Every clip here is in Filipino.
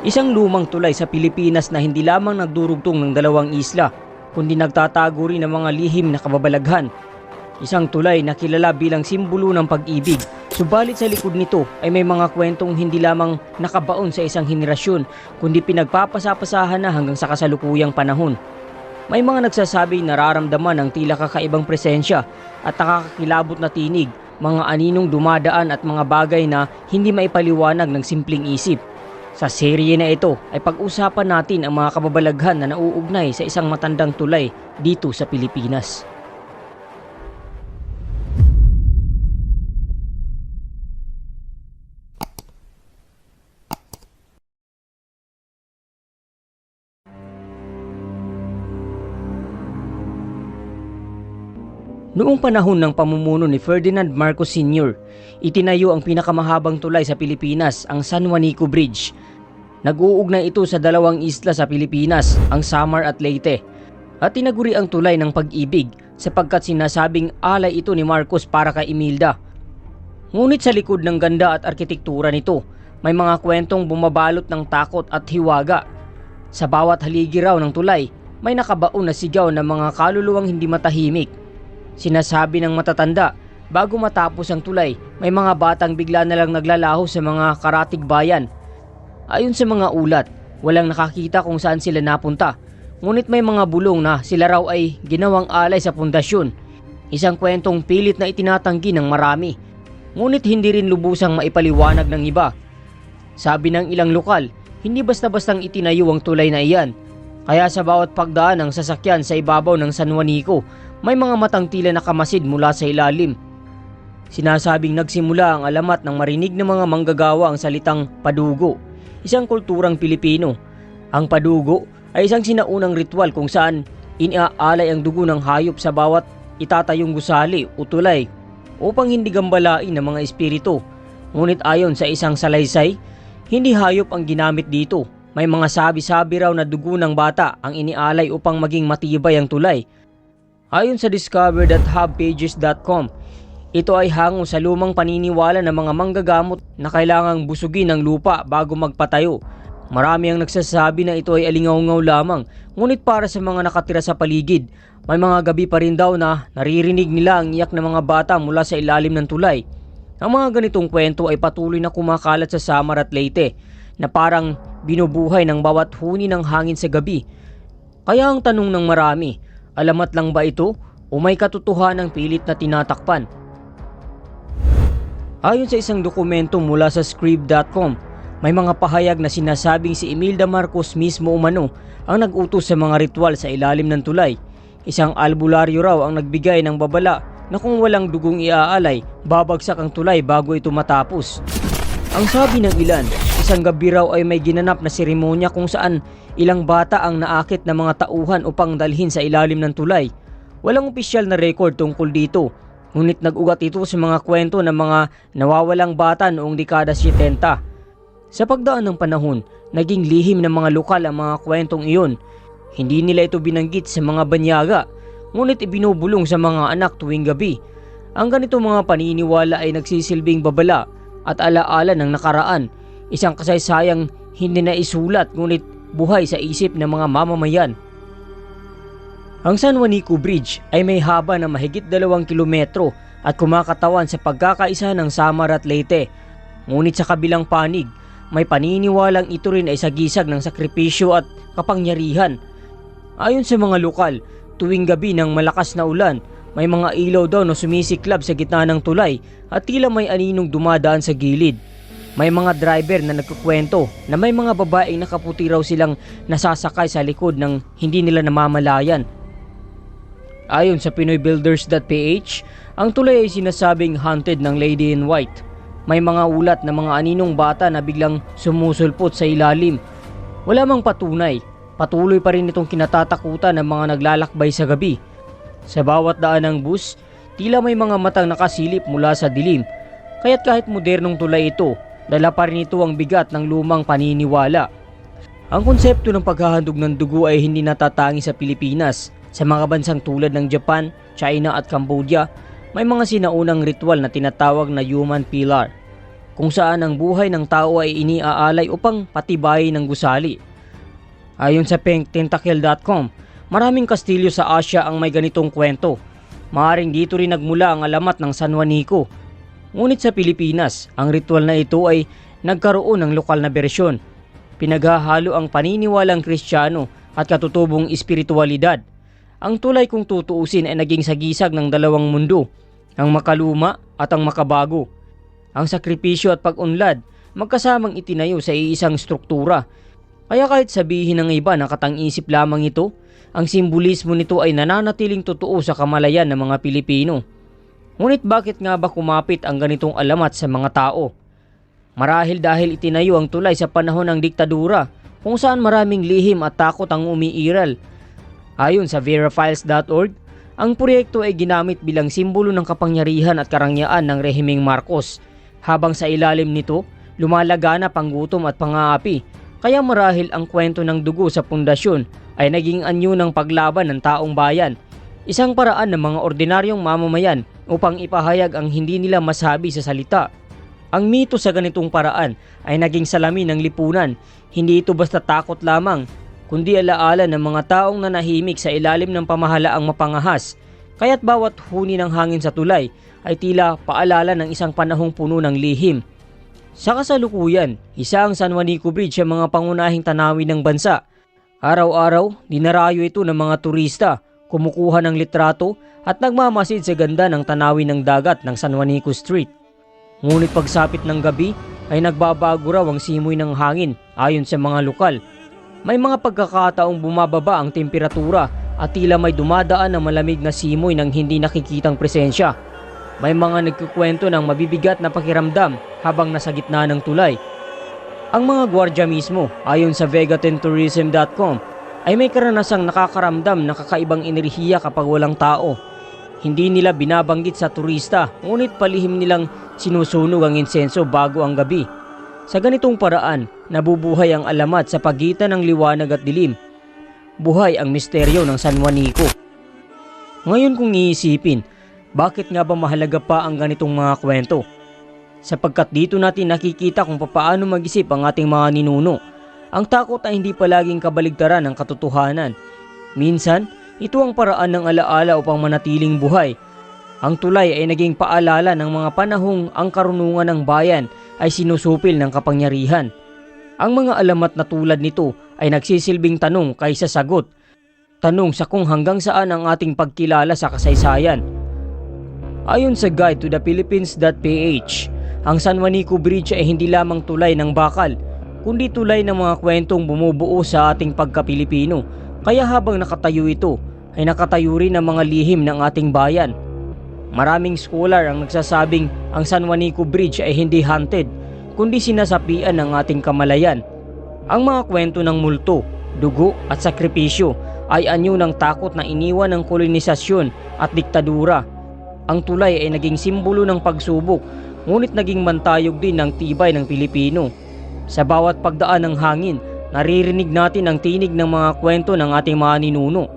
Isang lumang tulay sa Pilipinas na hindi lamang nagdurugtong ng dalawang isla, kundi nagtatago rin ng mga lihim na kababalaghan. Isang tulay na kilala bilang simbolo ng pag-ibig, subalit sa likod nito ay may mga kwentong hindi lamang nakabaon sa isang henerasyon, kundi pinagpapasapasahan na hanggang sa kasalukuyang panahon. May mga nagsasabing nararamdaman ang tila kakaibang presensya at nakakakilabot na tinig, mga aninong dumadaan at mga bagay na hindi maipaliwanag ng simpleng isip. Sa serye na ito ay pag-usapan natin ang mga kababalaghan na nauugnay sa isang matandang tulay dito sa Pilipinas. Noong panahon ng pamumuno ni Ferdinand Marcos Sr., itinayo ang pinakamahabang tulay sa Pilipinas, ang San Juanico Bridge. Nag-uugnay ito sa dalawang isla sa Pilipinas, ang Samar at Leyte. At tinaguri ang tulay ng pag-ibig sapagkat sinasabing alay ito ni Marcos para kay Imelda. Ngunit sa likod ng ganda at arkitektura nito, may mga kwentong bumabalot ng takot at hiwaga. Sa bawat haligi raw ng tulay, may nakabaon na sigaw ng mga kaluluwang hindi matahimik. Sinasabi ng matatanda, bago matapos ang tulay, may mga batang bigla na lang naglalaho sa mga karatig bayan. Ayon sa mga ulat, walang nakakita kung saan sila napunta. Ngunit may mga bulong na sila raw ay ginawang alay sa pundasyon. Isang kwentong pilit na itinatanggi ng marami. Ngunit hindi rin lubusang maipaliwanag ng iba. Sabi ng ilang lokal, hindi basta-bastang itinayo ang tulay na iyan. Kaya sa bawat pagdaan ng sasakyan sa ibabaw ng San Juanico, may mga matang tila nakamasid mula sa ilalim. Sinasabing nagsimula ang alamat ng marinig ng mga manggagawa ang salitang padugo, isang kulturang Pilipino. Ang padugo ay isang sinaunang ritual kung saan iniaalay ang dugo ng hayop sa bawat itatayong gusali o tulay upang hindi gambalain ng mga espiritu. Ngunit ayon sa isang salaysay, hindi hayop ang ginamit dito. May mga sabi-sabi raw na dugo ng bata ang inialay upang maging matibay ang tulay. Ayon sa discover.hubpages.com, ito ay hango sa lumang paniniwala ng mga manggagamot na kailangang busugin ang lupa bago magpatayo. Marami ang nagsasabi na ito ay alingaw-ngaw lamang, ngunit para sa mga nakatira sa paligid, may mga gabi pa rin daw na naririnig nila ang iyak ng mga bata mula sa ilalim ng tulay. Ang mga ganitong kwento ay patuloy na kumakalat sa Samar at Leyte na parang binubuhay ng bawat huni ng hangin sa gabi. Kaya ang tanong ng marami, alamat lang ba ito o may katotohanang pilit na tinatakpan? Ayon sa isang dokumento mula sa Scrib.com, may mga pahayag na sinasabing si Imelda Marcos mismo umano ang nag-utos sa mga ritual sa ilalim ng tulay. Isang albularyo raw ang nagbigay ng babala na kung walang dugong iaalay, babagsak ang tulay bago ito matapos. Ang sabi ng ilan, isang gabi raw ay may ginanap na seremonya kung saan ilang bata ang naakit na mga tauhan upang dalhin sa ilalim ng tulay. Walang opisyal na record tungkol dito, ngunit nag-ugat ito sa mga kwento ng mga nawawalang bata noong dekada 70. Sa pagdaan ng panahon, naging lihim ng mga lokal ang mga kwentong iyon. Hindi nila ito binanggit sa mga banyaga, ngunit ibinubulong sa mga anak tuwing gabi. Ang ganito mga paniniwala ay nagsisilbing babala at alaala ng nakaraan, isang kasaysayang hindi na isulat ngunit buhay sa isip ng mga mamamayan. Ang San Juanico Bridge ay may haba na mahigit 2 kilometro at kumakatawan sa pagkakaisa ng Samar at Leyte. Ngunit sa kabilang panig, may paniniwalang ito rin ay sagisag ng sakripisyo at kapangyarihan. Ayon sa mga lokal, tuwing gabi ng malakas na ulan, may mga ilaw daw na sumisiklab sa gitna ng tulay at tila may aninong dumadaan sa gilid. May mga driver na nagkukwento na may mga babaeng nakaputi raw silang nasasakay sa likod ng hindi nila namamalayan. Ayon sa PinoyBuilders.ph, ang tulay ay sinasabing haunted ng Lady in White. May mga ulat na mga aninong bata na biglang sumusulpot sa ilalim. Wala mang patunay, patuloy pa rin itong kinatatakutan ng mga naglalakbay sa gabi. Sa bawat daan ng bus, tila may mga matang nakasilip mula sa dilim. Kaya't kahit modernong tulay ito, dala pa rin ito ang bigat ng lumang paniniwala. Ang konsepto ng paghahandog ng dugo ay hindi natatangi sa Pilipinas. Sa mga bansang tulad ng Japan, China at Cambodia, may mga sinaunang ritual na tinatawag na human pillar. kung saan ang buhay ng tao ay iniaalay upang patibayin ng gusali. Ayon sa pinktentacle.com, maraming kastilyo sa Asya ang may ganitong kwento. Maaring dito rin nagmula ang alamat ng San Juanico. Ngunit sa Pilipinas, ang ritual na ito ay nagkaroon ng lokal na bersyon. Pinaghahalo ang paniniwalang Kristiyano at katutubong espiritualidad. Ang tulay kung tutuusin ay naging sagisag ng dalawang mundo, ang makaluma at ang makabago. Ang sakripisyo at pag-unlad magkasamang itinayo sa iisang struktura. Kaya kahit sabihin ng iba na katang-isip lamang ito, ang simbolismo nito ay nananatiling totoo sa kamalayan ng mga Pilipino. Ngunit bakit nga ba kumapit ang ganitong alamat sa mga tao? Marahil dahil itinayo ang tulay sa panahon ng diktadura, kung saan maraming lihim at takot ang umiiral. Ayon sa verafiles.org, ang proyekto ay ginamit bilang simbolo ng kapangyarihan at karangyaan ng rehimeng Marcos, habang sa ilalim nito, lumalaganap ang gutom at pang-aapi. Kaya marahil ang kwento ng dugo sa pundasyon ay naging anyo ng paglaban ng taong bayan, isang paraan ng mga ordinaryong mamamayan upang ipahayag ang hindi nila masabi sa salita. Ang mito sa ganitong paraan ay naging salamin ng lipunan. Hindi ito basta takot lamang, kundi alaala ng mga taong nanahimik sa ilalim ng pamahalaang mapangahas. Kaya't bawat huni ng hangin sa tulay ay tila paalala ng isang panahong puno ng lihim. Sa kasalukuyan, isa ang San Juanico Bridge sa mga pangunahing tanawin ng bansa. Araw-araw, dinarayo ito ng mga turista, kumukuha ng litrato at nagmamasid sa ganda ng tanawin ng dagat ng San Juanico Street. Ngunit pagsapit ng gabi ay nagbabago raw ang simoy ng hangin ayon sa mga lokal. May mga pagkakataong bumababa ang temperatura at tila may dumadaan na malamig na simoy ng hindi nakikitang presensya. May mga nagkukwento ng mabibigat na pakiramdam habang nasa gitna ng tulay. Ang mga gwardya mismo, ayon sa vegatourism.com, ay may karanasang nakakaramdam ng kakaibang enerhiya kapag walang tao. Hindi nila binabanggit sa turista, ngunit palihim nilang sinusunog ang insenso bago ang gabi. Sa ganitong paraan, nabubuhay ang alamat sa pagitan ng liwanag at dilim. Buhay ang misteryo ng San Juanico. Ngayon kung iisipin, bakit nga ba mahalaga pa ang ganitong mga kwento? Sapagkat dito natin nakikita kung paano mag-isip ang ating mga ninuno. Ang takot ay hindi palaging kabaligtaran ng katotohanan. Minsan, ito ang paraan ng alaala upang manatiling buhay. Ang tulay ay naging paalala ng mga panahong ang karunungan ng bayan ay sinusupil ng kapangyarihan. Ang mga alamat na tulad nito ay nagsisilbing tanong kaysa sagot. Tanong sa kung hanggang saan ang ating pagkilala sa kasaysayan. Ayon sa Guide to the Philippines.ph, ang San Juanico Bridge ay hindi lamang tulay ng bakal, kundi tulay ng mga kwentong bumubuo sa ating pagka-Pilipino. Kaya habang nakatayo ito, ay nakatayo rin ang mga lihim ng ating bayan. Maraming scholar ang nagsasabing ang San Juanico Bridge ay hindi haunted, kundi sinasapian ng ating kamalayan. Ang mga kwento ng multo, dugo at sakripisyo ay anyo ng takot na iniwan ng kolonisasyon at diktadura. Ang tulay ay naging simbolo ng pagsubok, ngunit naging mantayog din ng tibay ng Pilipino. Sa bawat pagdaan ng hangin, naririnig natin ang tinig ng mga kwento ng ating mga ninuno.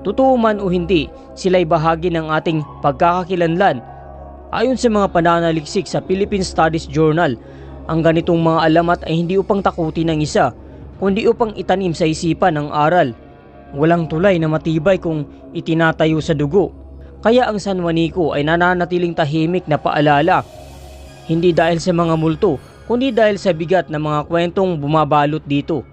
Totoo man o hindi, sila'y bahagi ng ating pagkakakilanlan. Ayon sa mga pananaliksik sa Philippine Studies Journal, ang ganitong mga alamat ay hindi upang takutin ng isa, kundi upang itanim sa isipan ng aral. Walang tulay na matibay kung itinatayo sa dugo. Kaya ang San Juanico ay nananatiling tahimik na paalala. Hindi dahil sa mga multo, kundi dahil sa bigat ng mga kwentong bumabalot dito.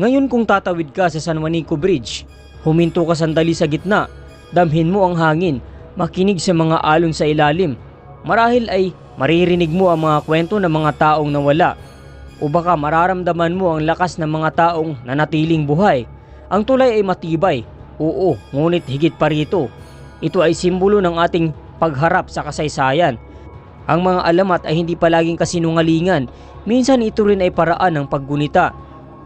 Ngayon kung tatawid ka sa San Juanico Bridge, huminto ka sandali sa gitna, damhin mo ang hangin, makinig sa mga alon sa ilalim. Marahil ay maririnig mo ang mga kwento ng mga taong nawala. O baka mararamdaman mo ang lakas ng mga taong nanatiling buhay. Ang tulay ay matibay, oo, ngunit higit pa rito. Ito ay simbolo ng ating pagharap sa kasaysayan. Ang mga alamat ay hindi palaging kasinungalingan, minsan ito rin ay paraan ng paggunita.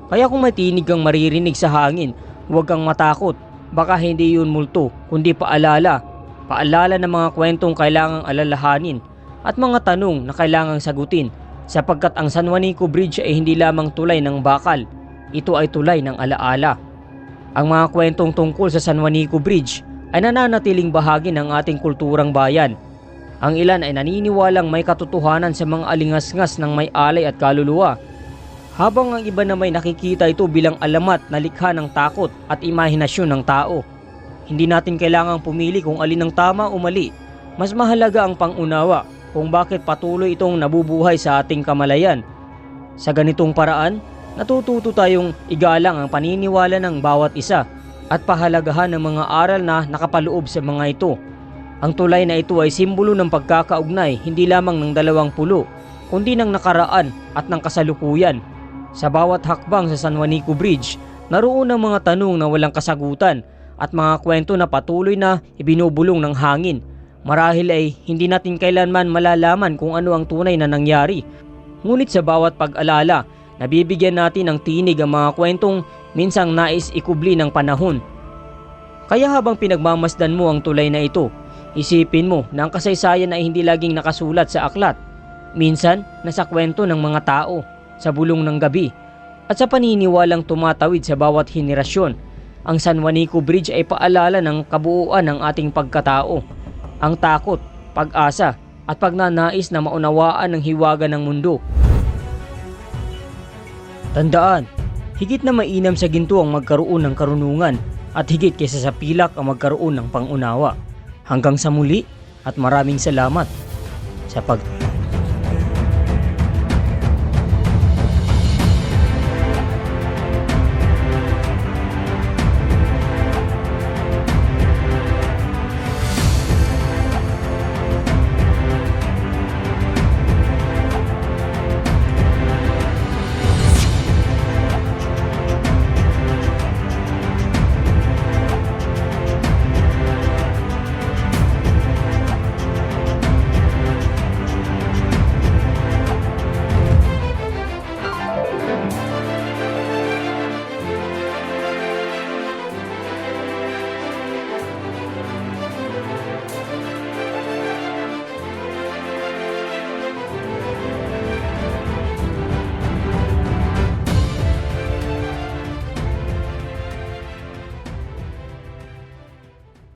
Kaya kung may tinig kang maririnig sa hangin, huwag kang matakot. Baka hindi yun multo, kundi paalala. Paalala ng mga kwentong kailangang alalahanin at mga tanong na kailangang sagutin, sapagkat ang San Juanico Bridge ay hindi lamang tulay ng bakal, ito ay tulay ng alaala. Ang mga kwentong tungkol sa San Juanico Bridge ay nananatiling bahagi ng ating kulturang bayan. Ang ilan ay naniniwalang may katotohanan sa mga alingasngas ng may alay at kaluluwa, habang ang iba na may nakikita ito bilang alamat na likha ng takot at imahinasyon ng tao. Hindi natin kailangang pumili kung alin ang tama o mali. Mas mahalaga ang pangunawa kung bakit patuloy itong nabubuhay sa ating kamalayan. Sa ganitong paraan, natututo tayong igalang ang paniniwala ng bawat isa at pahalagahan ng mga aral na nakapaloob sa mga ito. Ang tulay na ito ay simbolo ng pagkakaugnay hindi lamang ng dalawang pulo, kundi ng nakaraan at ng kasalukuyan. Sa bawat hakbang sa San Juanico Bridge, naroon ang mga tanong na walang kasagutan at mga kwento na patuloy na ibinubulong ng hangin. Marahil ay hindi natin kailanman malalaman kung ano ang tunay na nangyari. Ngunit sa bawat pag-alala, nabibigyan natin ng tinig ang mga kwentong minsang nais ikubli ng panahon. Kaya habang pinagmamasdan mo ang tulay na ito, isipin mo na ang kasaysayan ay hindi laging nakasulat sa aklat. Minsan, nasa kwento ng mga tao, sa bulong ng gabi, at sa paniniwalang tumatawid sa bawat henerasyon. Ang San Juanico Bridge ay paalala ng kabuuan ng ating pagkatao. Ang takot, pag-asa, at pagnanais na maunawaan ng hiwaga ng mundo. Tandaan, higit na mainam sa ginto ang magkaroon ng karunungan at higit kaysa sa pilak ang magkaroon ng pangunawa. Hanggang sa muli at maraming salamat sa